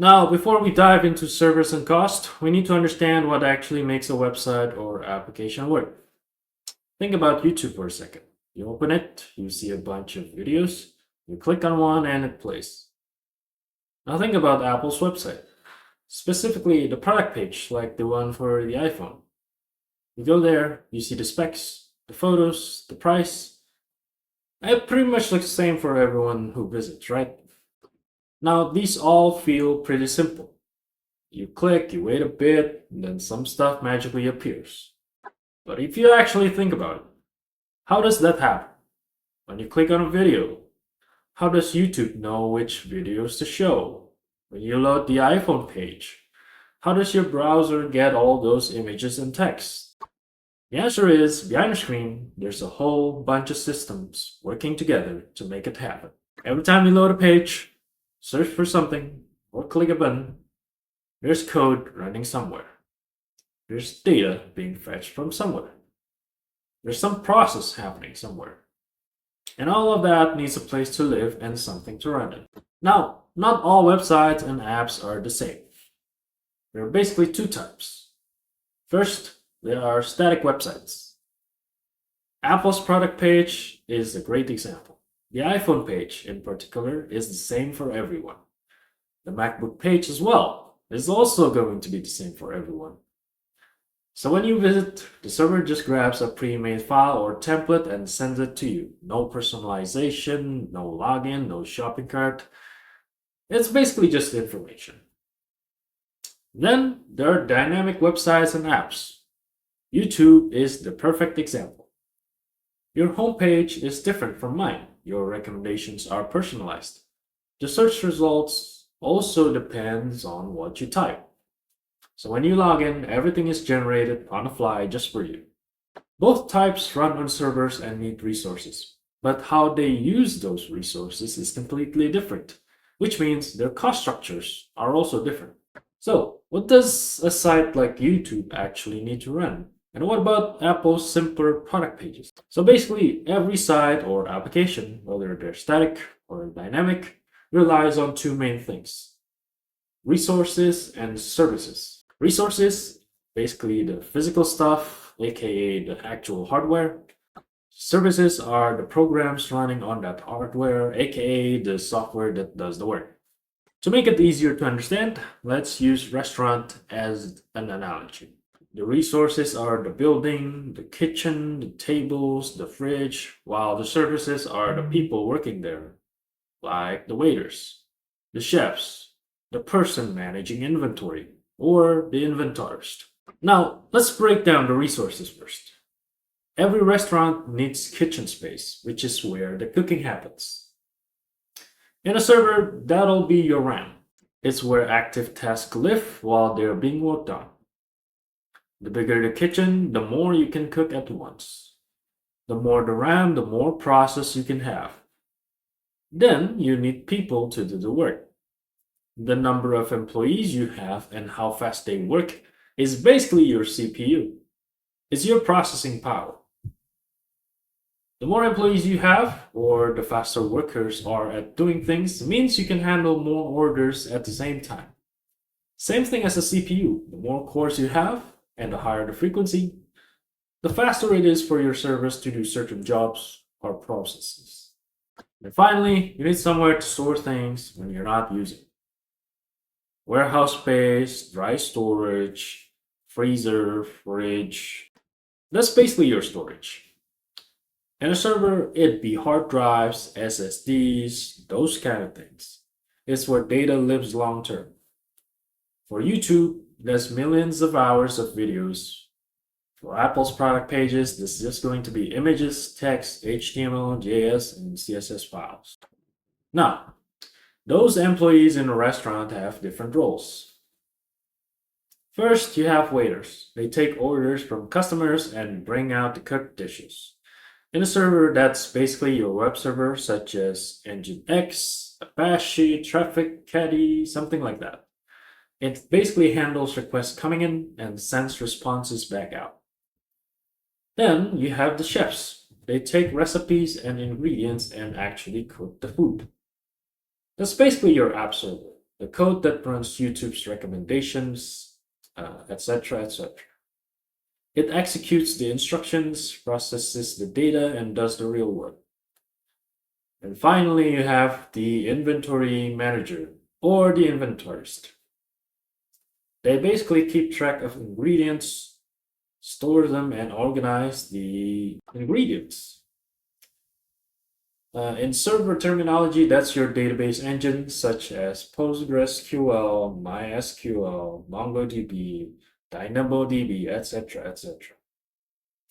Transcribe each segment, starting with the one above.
Now, before we dive into servers and cost, we need to understand what actually makes a website or application work. Think about YouTube for a second. You open it, you see a bunch of videos, you click on one and it plays. Now think about Apple's website, specifically the product page like the one for the iPhone. You go there, you see the specs, the photos, the price. It pretty much looks the same for everyone who visits, right? Now these all feel pretty simple. You click, you wait a bit, and then some stuff magically appears. But if you actually think about it, how does that happen? When you click on a video, how does YouTube know which videos to show? When you load the iPhone page, how does your browser get all those images and text? The answer is, behind the screen, there's a whole bunch of systems working together to make it happen. Every time you load a page, search for something, or click a button, there's code running somewhere. There's data being fetched from somewhere. There's some process happening somewhere. And all of that needs a place to live and something to run in. Now, not all websites and apps are the same. There are basically two types. First, there are static websites. Apple's product page is a great example. The iPhone page, in particular, is the same for everyone. The MacBook page as well is also going to be the same for everyone. So when you visit, the server just grabs a pre-made file or template and sends it to you. No personalization, no login, no shopping cart. It's basically just information. Then there are dynamic websites and apps. YouTube is the perfect example. Your homepage is different from mine. Your recommendations are personalized. The search results also depends on what you type. So when you log in, everything is generated on the fly just for you. Both types run on servers and need resources, but how they use those resources is completely different, which means their cost structures are also different. So what does a site like YouTube actually need to run? And what about Apple's simpler product pages? So basically, every site or application, whether they're static or dynamic, relies on two main things: resources and services. Resources, basically the physical stuff, aka the actual hardware. Services are the programs running on that hardware, aka the software that does the work. To make it easier to understand, let's use restaurant as an analogy. The resources are the building, the kitchen, the tables, the fridge, while the services are the people working there, like the waiters, the chefs, the person managing inventory, or the inventorist. Now, let's break down the resources first. Every restaurant needs kitchen space, which is where the cooking happens. In a server, that'll be your RAM. It's where active tasks live while they're being worked on. The bigger the kitchen, the more you can cook at once. The more the RAM, the more process you can have. Then you need people to do the work. The number of employees you have and how fast they work is basically your CPU. It's your processing power. The more employees you have, or the faster workers are at doing things, means you can handle more orders at the same time. Same thing as a CPU. The more cores you have, and the higher the frequency, the faster it is for your servers to do certain jobs or processes. And finally, you need somewhere to store things when you're not using. Warehouse space, dry storage, freezer, fridge. That's basically your storage. In a server, it'd be hard drives, SSDs, those kind of things. It's where data lives long term. For YouTube, there's millions of hours of videos. For Apple's product pages, this is just going to be images, text, HTML, JS, and CSS files. Now, those employees in a restaurant have different roles. First, you have waiters. They take orders from customers and bring out the cooked dishes. In a server, that's basically your web server, such as Nginx, Apache, Traffic, Caddy, something like that. It basically handles requests coming in and sends responses back out. Then you have the chefs. They take recipes and ingredients and actually cook the food. That's basically your app server. the code that runs YouTube's recommendations, etc., etc. It executes the instructions, processes the data, and does the real work. And finally, you have the inventory manager or the inventorist. They basically keep track of ingredients, store them, and organize the ingredients. In server terminology, that's your database engine, such as PostgreSQL, MySQL, MongoDB, DynamoDB, etc., etc.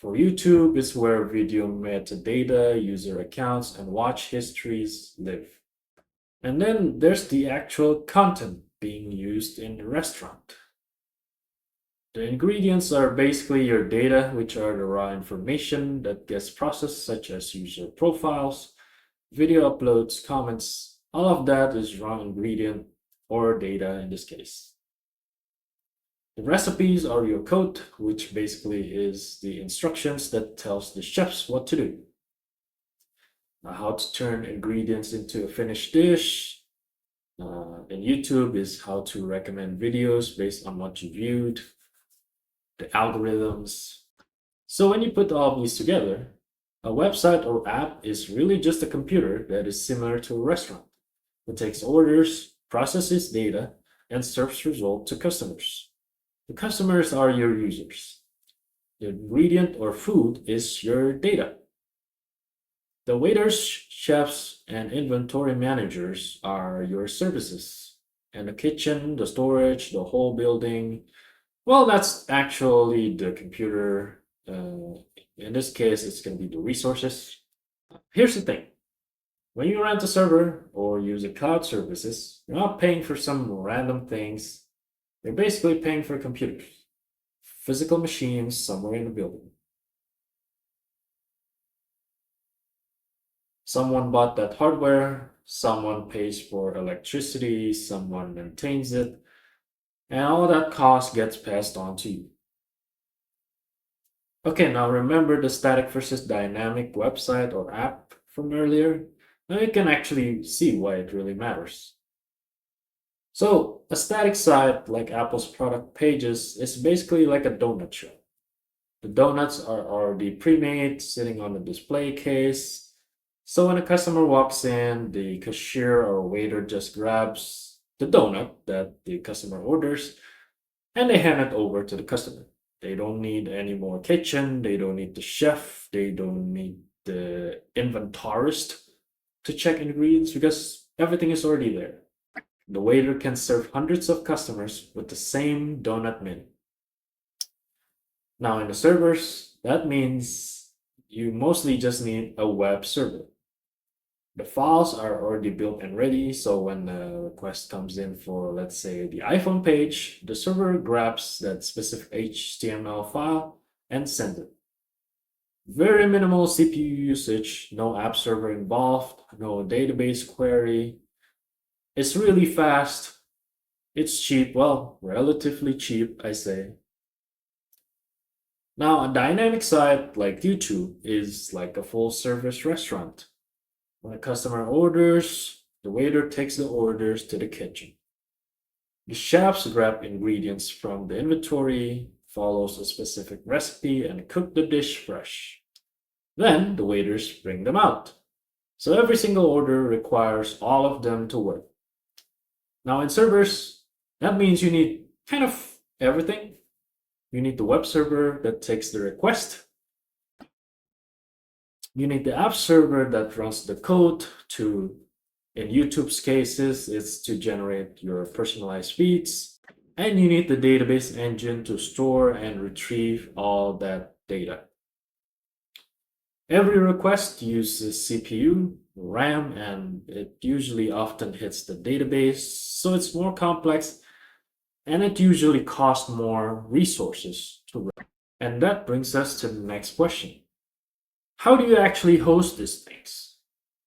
For YouTube, it's where video metadata, user accounts, and watch histories live. And then there's the actual content being used in the restaurant. The ingredients are basically your data, which are the raw information that gets processed, such as user profiles, video uploads, comments. All of that is raw ingredient or data in this case. The recipes are your code, which basically is the instructions that tells the chefs what to do. Now, how to turn ingredients into a finished dish. In YouTube is how to recommend videos based on what you viewed, the algorithms. So when you put all these together, a website or app is really just a computer that is similar to a restaurant. It takes orders, processes data, and serves results to customers. The customers are your users. The ingredient or food is your data. The waiters, chefs, and inventory managers are your services. And the kitchen, the storage, the whole building, well, that's actually the computer. In this case, it's going to be the resources. Here's the thing. When you rent a server or use a cloud services, you're not paying for some random things. You're basically paying for computers, physical machines somewhere in the building. Someone bought that hardware, someone pays for electricity, someone maintains it, and all that cost gets passed on to you. Okay, now remember the static versus dynamic website or app from earlier? Now you can actually see why it really matters. So, a static site like Apple's product pages is basically like a donut shop. The donuts are already pre-made, sitting on the display case. So when a customer walks in, the cashier or waiter just grabs the donut that the customer orders and they hand it over to the customer. They don't need any more kitchen, they don't need the chef, they don't need the inventorist to check ingredients because everything is already there. The waiter can serve hundreds of customers with the same donut menu. Now in the servers, that means you mostly just need a web server. The files are already built and ready, so when the request comes in for, let's say, the iPhone page, the server grabs that specific HTML file and sends it. Very minimal CPU usage, no app server involved, no database query. It's really fast. It's cheap, well, relatively cheap, I say. Now, a dynamic site like YouTube is like a full service restaurant. When a customer orders, the waiter takes the orders to the kitchen. The chefs grab ingredients from the inventory, follows a specific recipe, and cook the dish fresh. Then the waiters bring them out. So every single order requires all of them to work. Now in servers, that means you need kind of everything. You need the web server that takes the request. You need the app server that runs the code to, in YouTube's cases, it's to generate your personalized feeds. And you need the database engine to store and retrieve all that data. Every request uses CPU, RAM, and it usually often hits the database, so it's more complex and it usually costs more resources to run. And that brings us to the next question. How do you actually host these things?